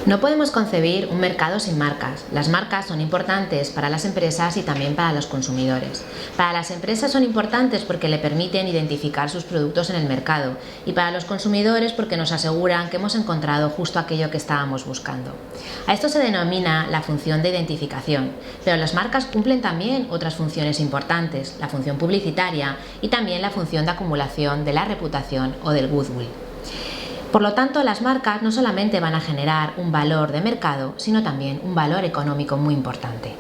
No podemos concebir un mercado sin marcas. Las marcas son importantes para las empresas y también para los consumidores. Para las empresas son importantes porque le permiten identificar sus productos en el mercado y para los consumidores porque nos aseguran que hemos encontrado justo aquello que estábamos buscando. A esto se denomina la función de identificación, pero las marcas cumplen también otras funciones importantes, la función publicitaria y también la función de acumulación de la reputación o del goodwill. Por lo tanto, las marcas no solamente van a generar un valor de mercado, sino también un valor económico muy importante.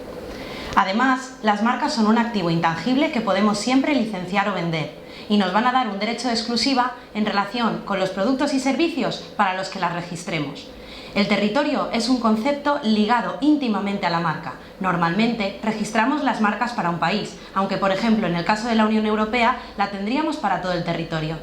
Además, las marcas son un activo intangible que podemos siempre licenciar o vender y nos van a dar un derecho de exclusiva en relación con los productos y servicios para los que las registremos. El territorio es un concepto ligado íntimamente a la marca. Normalmente registramos las marcas para un país, aunque por ejemplo en el caso de la Unión Europea la tendríamos para todo el territorio.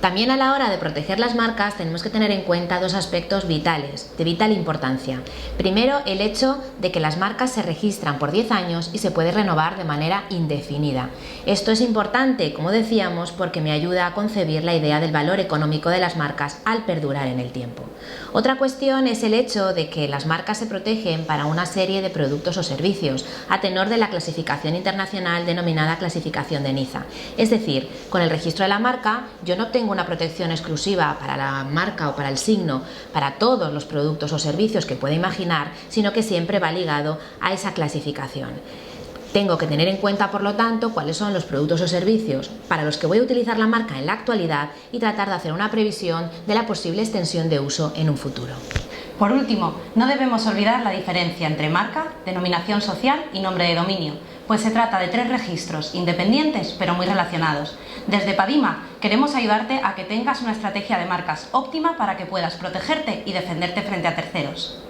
También a la hora de proteger las marcas tenemos que tener en cuenta dos aspectos vitales, de vital importancia. Primero, el hecho de que las marcas se registran por 10 años y se puede renovar de manera indefinida. Esto es importante, como decíamos, porque me ayuda a concebir la idea del valor económico de las marcas al perdurar en el tiempo. Otra cuestión es el hecho de que las marcas se protegen para una serie de productos o servicios, a tenor de la clasificación internacional denominada clasificación de Niza. Es decir, con el registro de la marca yo no obtengo una protección exclusiva para la marca o para el signo, para todos los productos o servicios que pueda imaginar, sino que siempre va ligado a esa clasificación. Tengo que tener en cuenta, por lo tanto, cuáles son los productos o servicios para los que voy a utilizar la marca en la actualidad y tratar de hacer una previsión de la posible extensión de uso en un futuro. Por último, no debemos olvidar la diferencia entre marca, denominación social y nombre de dominio, pues se trata de tres registros independientes pero muy relacionados. Desde Padima queremos ayudarte a que tengas una estrategia de marcas óptima para que puedas protegerte y defenderte frente a terceros.